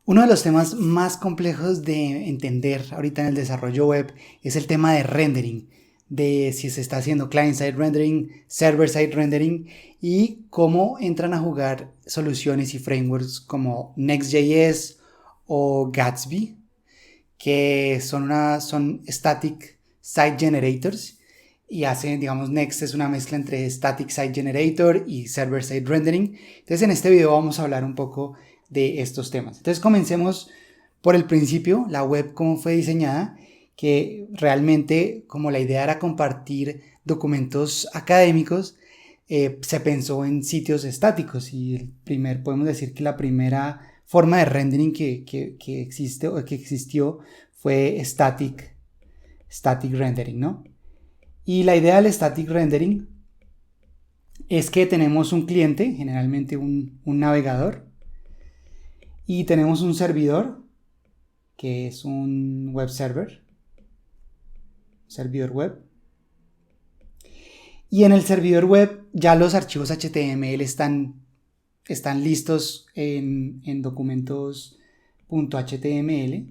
Uno de los temas más complejos de entender ahorita en el desarrollo web es el tema de rendering, de si se está haciendo client-side rendering, server-side rendering y cómo entran a jugar soluciones y frameworks como Next.js o Gatsby, que son static site generators y hacen, digamos, Next es una mezcla entre static site generator y server-side rendering. Entonces en este video vamos a hablar un poco de estos temas. Entonces comencemos por el principio, la web cómo fue diseñada, que realmente como la idea era compartir documentos académicos, se pensó en sitios estáticos y podemos decir que la primera forma de rendering que existe o que existió fue static rendering, ¿no? Y la idea del static rendering es que tenemos un cliente, generalmente un navegador, y tenemos un servidor, que es un web servidor web. Y en el servidor web ya los archivos HTML están listos en documentos .html.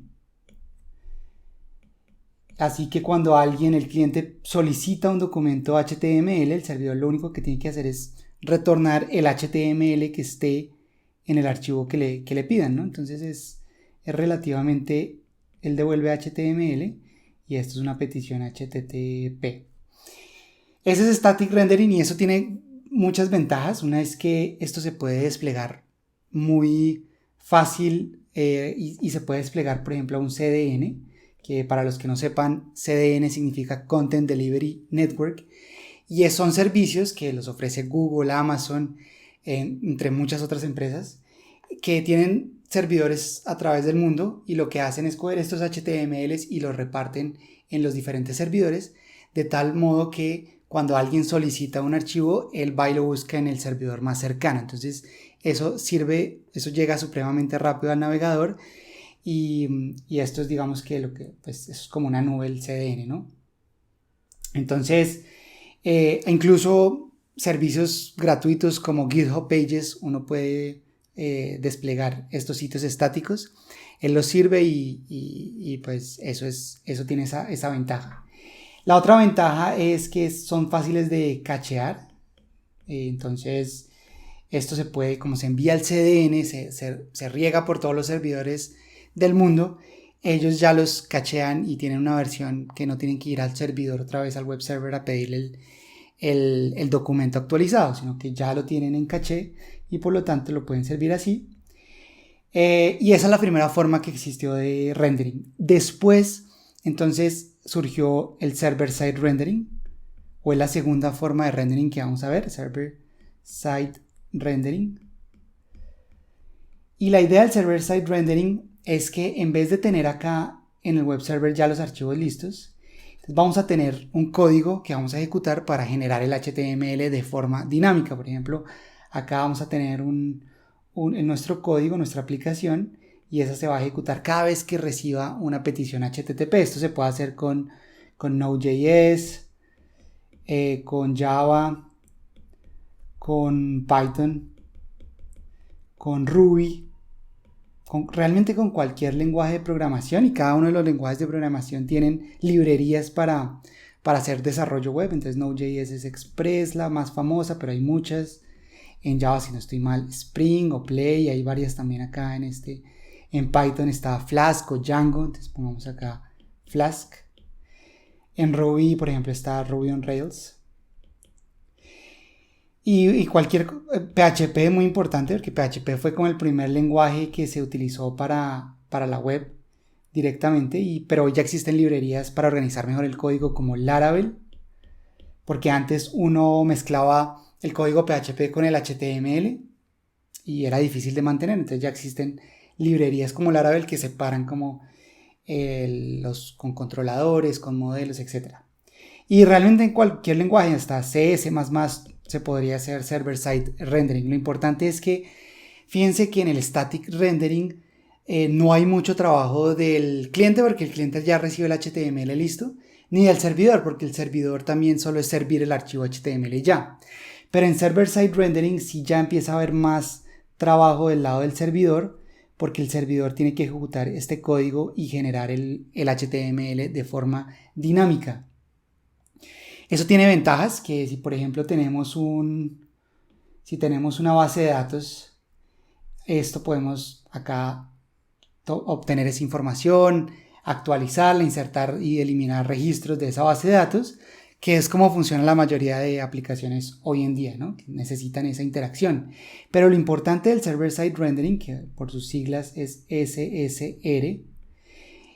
Así que cuando el cliente solicita un documento HTML, el servidor lo único que tiene que hacer es retornar el HTML que esté en el archivo que le pidan, ¿no? Entonces es relativamente, él devuelve HTML y esto es una petición HTTP. Ese es static rendering y eso tiene muchas ventajas. Una es que esto se puede desplegar muy fácil y se puede desplegar, por ejemplo, a un CDN, que para los que no sepan, CDN significa Content Delivery Network, y son servicios que los ofrece Google, Amazon, entre muchas otras empresas, que tienen servidores a través del mundo y lo que hacen es coger estos HTMLs y los reparten en los diferentes servidores, de tal modo que cuando alguien solicita un archivo, él va y lo busca en el servidor más cercano. Entonces eso llega supremamente rápido al navegador y esto es, digamos, que pues es como una nube el CDN, ¿no? Entonces, incluso servicios gratuitos como GitHub Pages, uno puede desplegar estos sitios estáticos. Él los sirve y pues eso tiene esa ventaja. La otra ventaja es que son fáciles de cachear. Entonces, esto se puede, como se envía al CDN, se riega por todos los servidores del mundo, ellos ya los cachean y tienen una versión que no tienen que ir al servidor otra vez al web server a pedirle el documento actualizado, sino que ya lo tienen en caché y por lo tanto lo pueden servir así. Y esa es la primera forma que existió de rendering. Después, entonces, surgió el server-side rendering, o es la segunda forma de rendering que vamos a ver, server-side rendering. Y la idea del server-side rendering es que en vez de tener acá en el web server ya los archivos listos, vamos a tener un código que vamos a ejecutar para generar el HTML de forma dinámica. Por ejemplo, acá vamos a tener en nuestro código, nuestra aplicación, y esa se va a ejecutar cada vez que reciba una petición HTTP. Esto se puede hacer con Node.js, con Java, con Python, con Ruby, realmente con cualquier lenguaje de programación, y cada uno de los lenguajes de programación tienen librerías para hacer desarrollo web. Entonces Node.js es Express, la más famosa, pero hay muchas. En Java, si no estoy mal, Spring o Play, hay varias también acá en Python está Flask o Django, entonces pongamos acá Flask. En Ruby, por ejemplo, está Ruby on Rails. Y cualquier PHP es muy importante porque PHP fue como el primer lenguaje que se utilizó para la web directamente, pero hoy ya existen librerías para organizar mejor el código como Laravel, porque antes uno mezclaba el código PHP con el HTML y era difícil de mantener. Entonces ya existen librerías como Laravel que separan como con controladores, con modelos, etc. Y realmente en cualquier lenguaje, hasta C, C++, se podría hacer server-side rendering. Lo importante es que, fíjense que en el static rendering no hay mucho trabajo del cliente, porque el cliente ya recibe el HTML listo, ni del servidor, porque el servidor también solo es servir el archivo HTML ya. Pero en server-side rendering sí ya empieza a haber más trabajo del lado del servidor, porque el servidor tiene que ejecutar este código y generar el HTML de forma dinámica. Eso tiene ventajas, que si por ejemplo tenemos una base de datos, esto podemos acá obtener esa información, actualizarla, insertar y eliminar registros de esa base de datos, que es como funciona la mayoría de aplicaciones hoy en día, ¿no? Que necesitan esa interacción. Pero lo importante del Server-Side Rendering, que por sus siglas es SSR,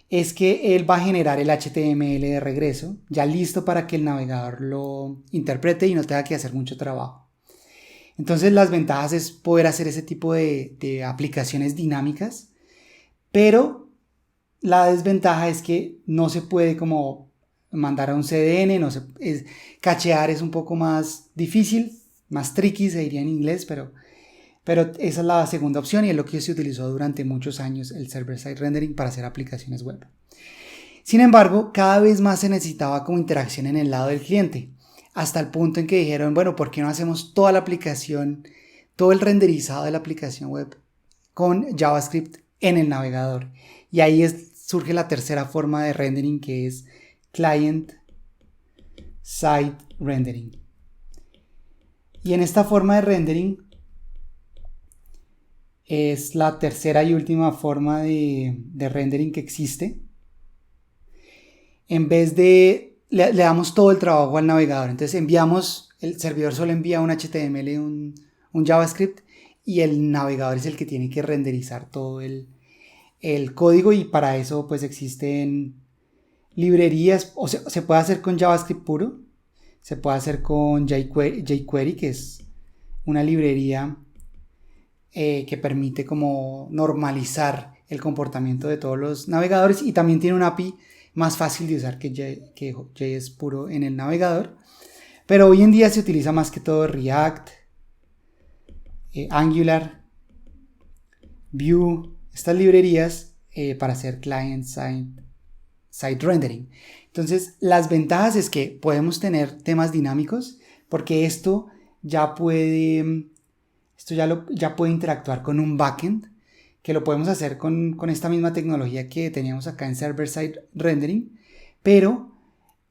es que él va a generar el HTML de regreso, ya listo para que el navegador lo interprete y no tenga que hacer mucho trabajo. Entonces las ventajas es poder hacer ese tipo de aplicaciones dinámicas, pero la desventaja es que no se puede como mandar a un CDN, cachear es un poco más difícil, más tricky se diría en inglés, pero esa es la segunda opción y es lo que se utilizó durante muchos años, el server-side rendering, para hacer aplicaciones web. Sin embargo, cada vez más se necesitaba como interacción en el lado del cliente, hasta el punto en que dijeron, bueno, ¿por qué no hacemos toda la aplicación, todo el renderizado de la aplicación web con JavaScript en el navegador? Y ahí surge la tercera forma de rendering, que es client-side rendering. Y en esta forma de rendering es la tercera y última forma de rendering que existe. En vez de, le damos todo el trabajo al navegador. Entonces el servidor solo envía un HTML, un JavaScript, y el navegador es el que tiene que renderizar todo el código, y para eso pues existen librerías, o sea, se puede hacer con JavaScript puro, se puede hacer con jQuery, que es una librería que permite como normalizar el comportamiento de todos los navegadores, y también tiene una API más fácil de usar que JS puro en el navegador. Pero hoy en día se utiliza más que todo React, Angular, Vue, estas librerías para hacer client-side rendering. Entonces, las ventajas es que podemos tener temas dinámicos, porque esto ya puede interactuar con un backend, que lo podemos hacer con esta misma tecnología que teníamos acá en server-side rendering, pero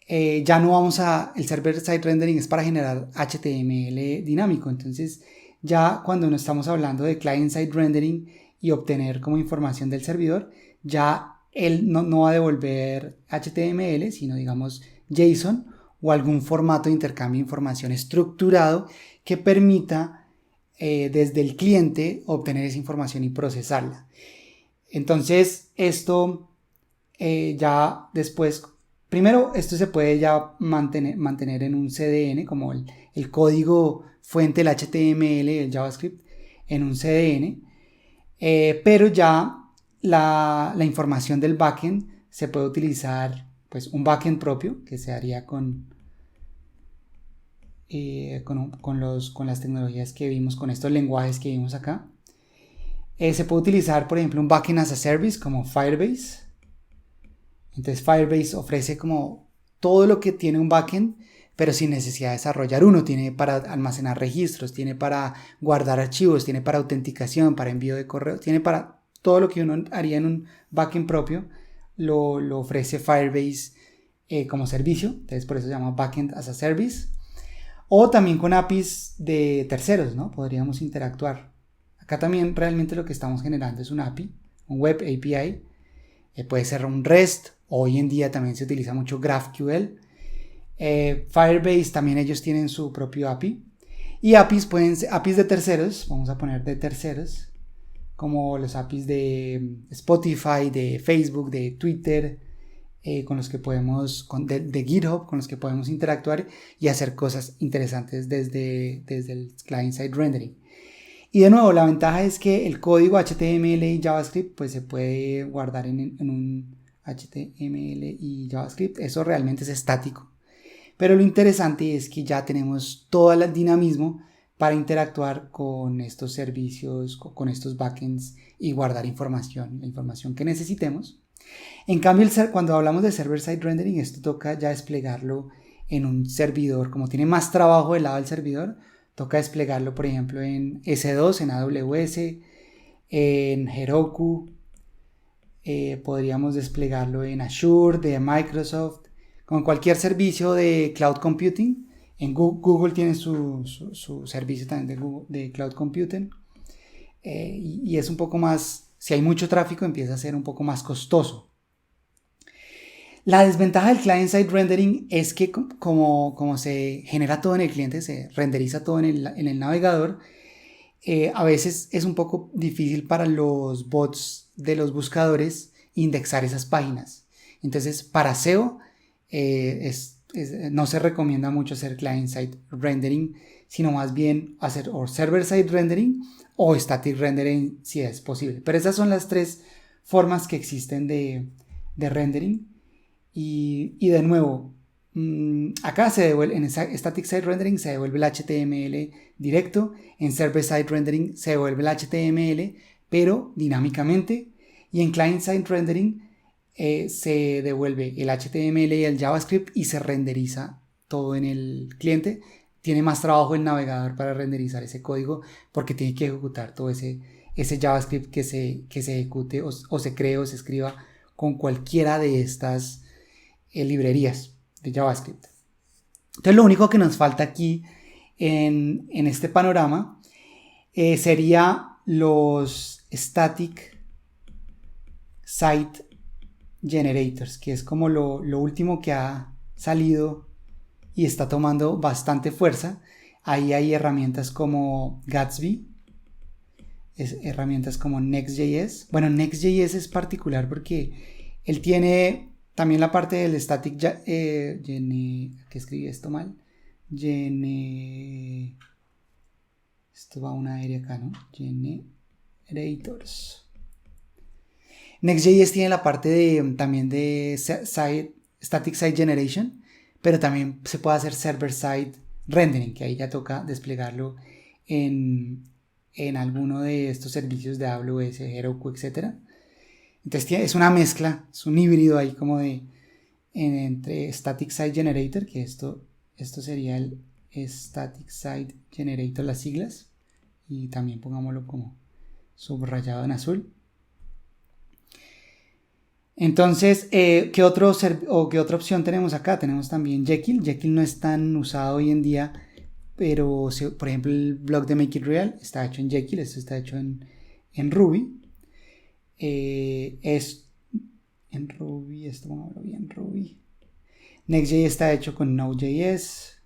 ya no vamos el server-side rendering es para generar HTML dinámico. Entonces, ya cuando no estamos hablando de client-side rendering y obtener como información del servidor, ya él no va a devolver HTML, sino digamos JSON o algún formato de intercambio de información estructurado que permita desde el cliente obtener esa información y procesarla. Entonces esto ya después, primero esto se puede ya mantener en un CDN, como el código fuente, el HTML, el JavaScript en un CDN, pero ya la información del backend se puede utilizar, pues un backend propio que se haría con las tecnologías que vimos, con estos lenguajes que vimos acá. Se puede utilizar, por ejemplo, un backend as a service como Firebase. Entonces Firebase ofrece como todo lo que tiene un backend, pero sin necesidad de desarrollar uno. Tiene para almacenar registros, tiene para guardar archivos, tiene para autenticación, para envío de correo, tiene para todo lo que uno haría en un backend propio, lo ofrece Firebase como servicio. Entonces por eso se llama backend as a service. O también con APIs de terceros, ¿no? Podríamos interactuar. Acá también realmente lo que estamos generando es un API, un Web API. Puede ser un REST. Hoy en día también se utiliza mucho GraphQL. Firebase también ellos tienen su propio API. Y APIs pueden ser APIs de terceros, vamos a poner de terceros, como los APIs de Spotify, de Facebook, de Twitter, con los que podemos, de GitHub, con los que podemos interactuar y hacer cosas interesantes desde el client-side rendering. Y de nuevo, la ventaja es que el código HTML y JavaScript pues se puede guardar en un HTML y JavaScript. Eso realmente es estático. Pero lo interesante es que ya tenemos todo el dinamismo para interactuar con estos servicios, con estos backends y guardar la información que necesitemos. En cambio, cuando hablamos de server-side rendering, esto toca ya desplegarlo en un servidor. Como tiene más trabajo del lado del servidor, toca desplegarlo, por ejemplo, en S2, en AWS, en Heroku, podríamos desplegarlo en Azure, de Microsoft, con cualquier servicio de cloud computing. En Google tiene su servicio también de cloud computing. Y es un poco más, si hay mucho tráfico, empieza a ser un poco más costoso. La desventaja del client-side rendering es que como se genera todo en el cliente, se renderiza todo en el navegador, a veces es un poco difícil para los bots de los buscadores indexar esas páginas. Entonces, para SEO no se recomienda mucho hacer client-side rendering, sino más bien hacer o server-side rendering o static rendering si es posible. Pero esas son las tres formas que existen de rendering. Y de nuevo, acá se devuelve, en static site rendering se devuelve el HTML directo, en server side rendering se devuelve el HTML, pero dinámicamente, y en client side rendering se devuelve el HTML y el JavaScript y se renderiza todo en el cliente. Tiene más trabajo el navegador para renderizar ese código porque tiene que ejecutar todo ese JavaScript que se ejecute o se cree o se escriba con cualquiera de estas librerías de JavaScript. Entonces lo único que nos falta aquí en este panorama sería los static site generators, que es como lo último que ha salido y está tomando bastante fuerza. Ahí hay herramientas como Gatsby, herramientas como Next.js. Bueno, Next.js es particular porque él tiene también la parte del static, que escribí esto mal, esto va una aérea acá, ¿no? Generators. Next.js tiene la parte también de static site generation, pero también se puede hacer server side rendering, que ahí ya toca desplegarlo en alguno de estos servicios de AWS, Heroku, etc. Entonces es una mezcla, es un híbrido ahí como entre Static Site Generator, que esto sería el Static Site Generator, las siglas, y también pongámoslo como subrayado en azul. Entonces, ¿qué otra opción tenemos acá? Tenemos también Jekyll. Jekyll no es tan usado hoy en día, pero por ejemplo el blog de Make It Real está hecho en Jekyll, esto está hecho en Ruby. Es en Ruby, esto vamos a verlo bien, Ruby. Next.js está hecho con Node.js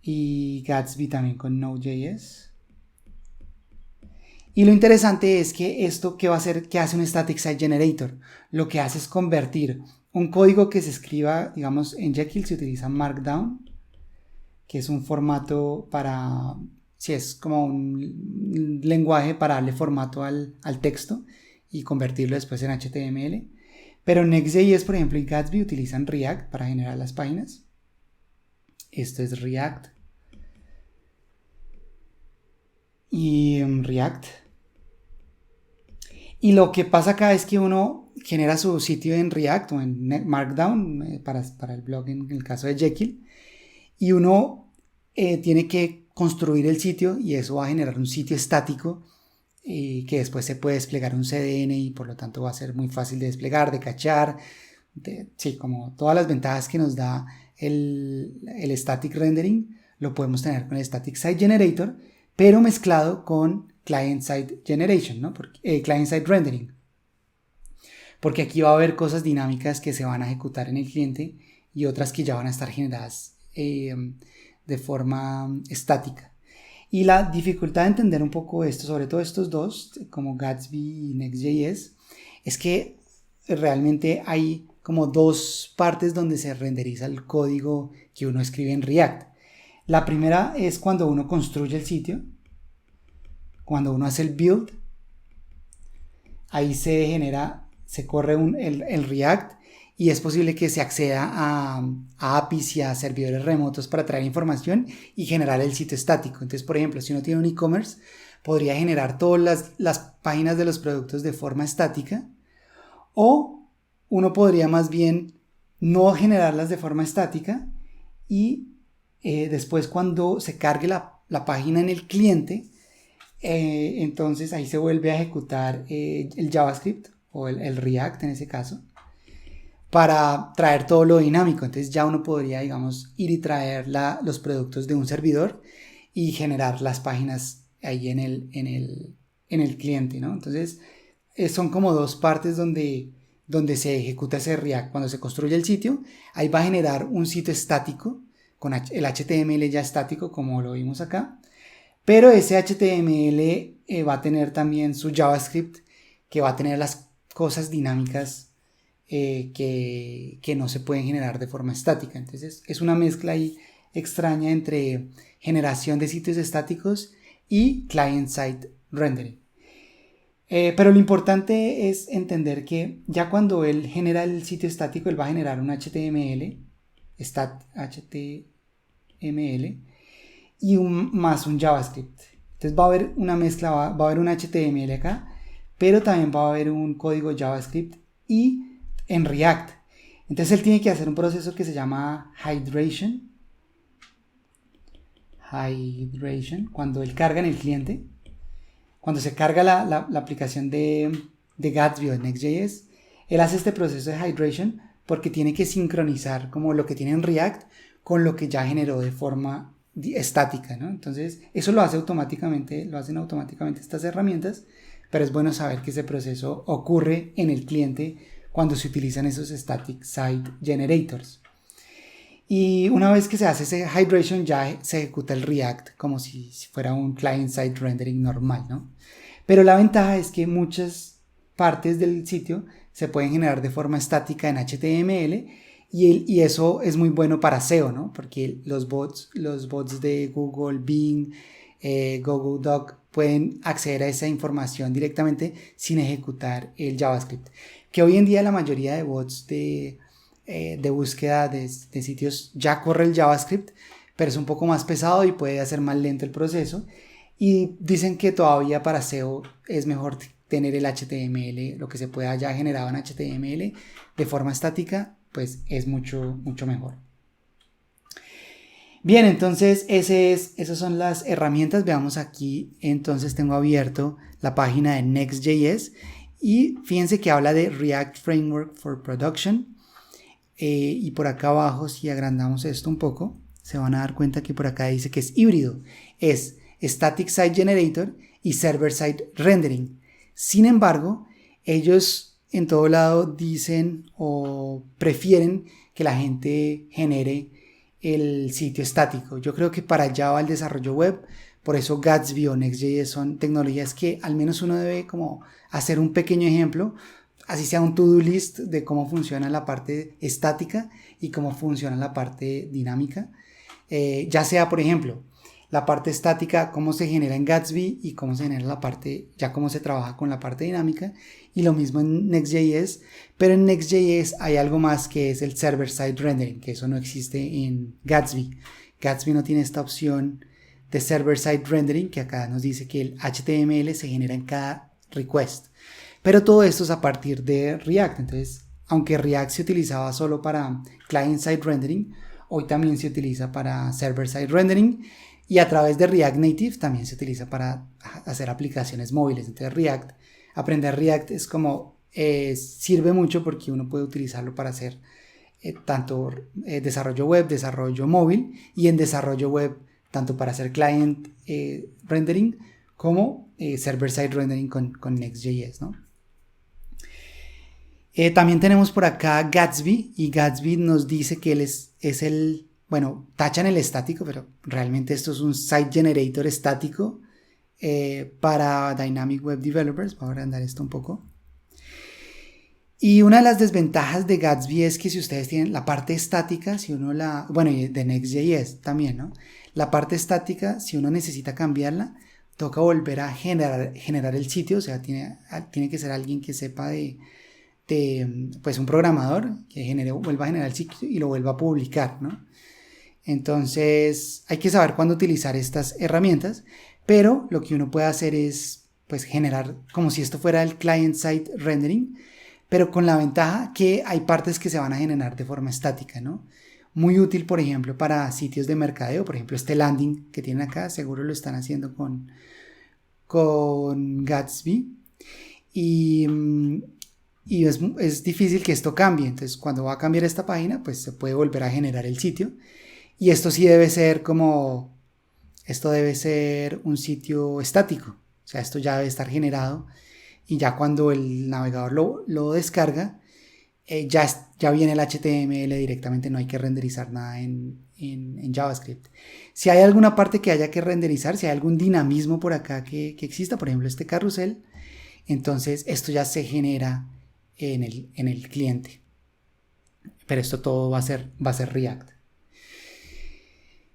y Gatsby también con Node.js. Y lo interesante es que esto, ¿qué va a hacer? ¿Qué hace un Static Site Generator? Lo que hace es convertir un código que se escriba, digamos, en Jekyll se utiliza Markdown, que es un formato para, es como un lenguaje para darle formato al texto y convertirlo después en HTML. Pero Next.js, por ejemplo, y Gatsby utilizan React para generar las páginas. Esto es React. Y React. Y lo que pasa acá es que uno genera su sitio en React o en Markdown para el blog en el caso de Jekyll. Y uno tiene que construir el sitio y eso va a generar un sitio estático que después se puede desplegar un CDN y por lo tanto va a ser muy fácil de desplegar, de cachar, como todas las ventajas que nos da el static rendering lo podemos tener con el static site generator, pero mezclado con client side generation, ¿no? Client side rendering, porque aquí va a haber cosas dinámicas que se van a ejecutar en el cliente y otras que ya van a estar generadas de forma estática. Y la dificultad de entender un poco esto, sobre todo estos dos, como Gatsby y Next.js, es que realmente hay como dos partes donde se renderiza el código que uno escribe en React. La primera es cuando uno construye el sitio, cuando uno hace el build, ahí se corre el React y es posible que se acceda a APIs y a servidores remotos para traer información y generar el sitio estático. Entonces, por ejemplo, si uno tiene un e-commerce, podría generar todas las páginas de los productos de forma estática, o uno podría más bien no generarlas de forma estática y después cuando se cargue la página en el cliente, entonces ahí se vuelve a ejecutar el JavaScript o el React en ese caso, para traer todo lo dinámico. Entonces ya uno podría, digamos, ir y traer los productos de un servidor y generar las páginas ahí en el cliente, ¿no? Entonces son como dos partes donde se ejecuta ese React. Cuando se construye el sitio, ahí va a generar un sitio estático con el HTML ya estático, como lo vimos acá, pero ese HTML va a tener también su JavaScript, que va a tener las cosas dinámicas que no se pueden generar de forma estática. Entonces es una mezcla ahí extraña entre generación de sitios estáticos y client-side rendering. Pero lo importante es entender que ya cuando él genera el sitio estático, él va a generar un HTML, y más un JavaScript. Entonces va a haber una mezcla, va a haber un HTML acá, pero también va a haber un código JavaScript y en React. Entonces él tiene que hacer un proceso que se llama hydration, cuando él carga en el cliente. Cuando se carga la aplicación de Gatsby o de Next.js, él hace este proceso de hydration porque tiene que sincronizar como lo que tiene en React con lo que ya generó de forma estática, ¿no? Entonces eso lo hacen automáticamente estas herramientas, pero es bueno saber que ese proceso ocurre en el cliente cuando se utilizan esos static site generators. Y una vez que se hace ese hydration, ya se ejecuta el React como si fuera un client-side rendering normal, ¿no? Pero la ventaja es que muchas partes del sitio se pueden generar de forma estática en HTML y eso es muy bueno para SEO, ¿no? Porque los bots de Google, Bing, Google Doc pueden acceder a esa información directamente sin ejecutar el JavaScript. Que hoy en día la mayoría de bots de búsqueda de sitios ya corre el JavaScript, pero es un poco más pesado y puede hacer más lento el proceso, y dicen que todavía para SEO es mejor tener el HTML, lo que se pueda ya generado en HTML de forma estática, pues es mucho mejor. Bien, entonces esas son las herramientas. Veamos aquí, entonces tengo abierto la página de Next.js y fíjense que habla de React Framework for Production. Y por acá abajo, si agrandamos esto un poco, se van a dar cuenta que por acá dice que es híbrido, es Static Site Generator y Server Side Rendering. Sin embargo, ellos en todo lado dicen o prefieren que la gente genere el sitio estático. Yo creo que para Java el desarrollo web, por eso Gatsby o Next.js son tecnologías que al menos uno debe como hacer un pequeño ejemplo, así sea un to-do list de cómo funciona la parte estática y cómo funciona la parte dinámica. Ya sea, por ejemplo, la parte estática, cómo se genera en Gatsby y cómo se genera la parte, ya cómo se trabaja con la parte dinámica, y lo mismo en Next.js, pero en Next.js hay algo más que es el server-side rendering, que eso no existe en Gatsby. Gatsby no tiene esta opción de server-side rendering, que acá nos dice que el HTML se genera en cada request. Pero todo esto es a partir de React. Entonces, aunque React se utilizaba solo para client-side rendering, hoy también se utiliza para server-side rendering, y a través de React Native también se utiliza para hacer aplicaciones móviles. Entonces aprender React es como, sirve mucho porque uno puede utilizarlo para hacer tanto desarrollo web, desarrollo móvil, y en desarrollo web tanto para hacer client rendering como server-side rendering con Next.js, ¿no? También tenemos por acá Gatsby, y Gatsby nos dice que él es el, bueno, tachan el estático, pero realmente esto es un site generator estático para Dynamic Web Developers. Voy a agrandar esto un poco. Y una de las desventajas de Gatsby es que si ustedes tienen la parte estática, si uno bueno, y de Next.js también, ¿no? La parte estática, si uno necesita cambiarla, toca volver a generar el sitio, o sea, tiene que ser alguien que sepa pues un programador que vuelva a generar el sitio y lo vuelva a publicar, ¿no? Entonces hay que saber cuándo utilizar estas herramientas, pero lo que uno puede hacer es pues generar como si esto fuera el client-side rendering, pero con la ventaja que hay partes que se van a generar de forma estática, ¿no? Muy útil, por ejemplo, para sitios de mercadeo. Por ejemplo, este landing que tienen acá, seguro lo están haciendo con Gatsby y es difícil que esto cambie. Entonces cuando va a cambiar esta página, pues se puede volver a generar el sitio. Y esto sí debe ser esto debe ser un sitio estático. O sea, esto ya debe estar generado y ya cuando el navegador lo descarga, ya viene el HTML directamente, no hay que renderizar nada en JavaScript. Si hay alguna parte que haya que renderizar, si hay algún dinamismo por acá que exista, por ejemplo este carrusel, entonces esto ya se genera en el cliente. Pero esto todo va a ser React.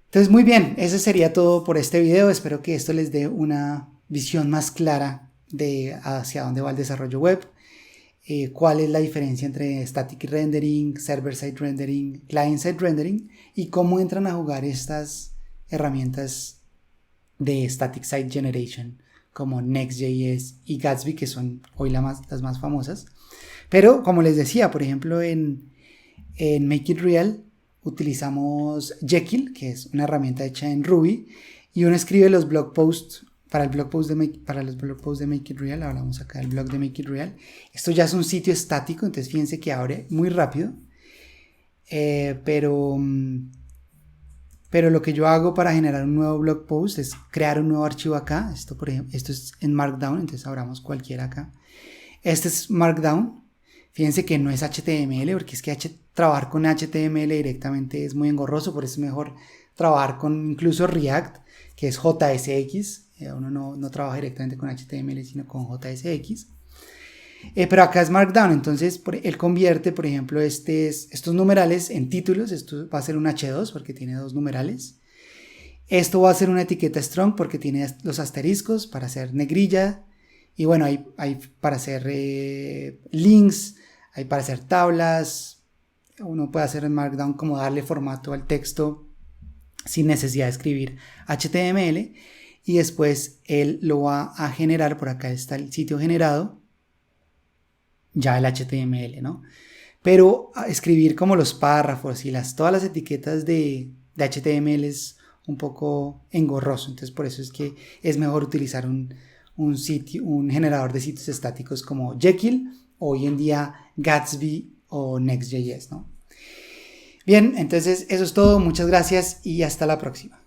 Entonces muy bien, eso sería todo por este video. Espero que esto les dé una visión más clara de hacia dónde va el desarrollo web, cuál es la diferencia entre static rendering, server-side rendering, client-side rendering y cómo entran a jugar estas herramientas de static site generation como Next.js y Gatsby, que son hoy las más famosas. Pero como les decía, por ejemplo en Make It Real utilizamos Jekyll, que es una herramienta hecha en Ruby, y uno escribe los blog posts para los blog posts de Make It Real. Ahora vamos acá al blog de Make It Real. Esto ya es un sitio estático, entonces fíjense que abre muy rápido. Pero lo que yo hago para generar un nuevo blog post es crear un nuevo archivo acá. Esto, por ejemplo, esto es en Markdown, entonces abramos cualquiera acá. Este es Markdown. Fíjense que no es HTML, porque es que trabajar con HTML directamente es muy engorroso, por eso es mejor trabajar con incluso React, que es JSX. Uno no trabaja directamente con HTML, sino con JSX. Pero acá es Markdown, entonces él convierte, por ejemplo, estos numerales en títulos. Esto va a ser un H2 porque tiene 2 numerales. Esto va a ser una etiqueta strong porque tiene los asteriscos para hacer negrilla. Y bueno, hay para hacer links, hay para hacer tablas. Uno puede hacer en Markdown como darle formato al texto sin necesidad de escribir HTML. Y después él lo va a generar. Por acá está el sitio generado, ya el HTML, ¿no? Pero escribir como los párrafos y todas las etiquetas de HTML es un poco engorroso. Entonces por eso es que es mejor utilizar un generador de sitios estáticos como Jekyll, o hoy en día Gatsby o Next.js, ¿no? Bien, entonces eso es todo. Muchas gracias y hasta la próxima.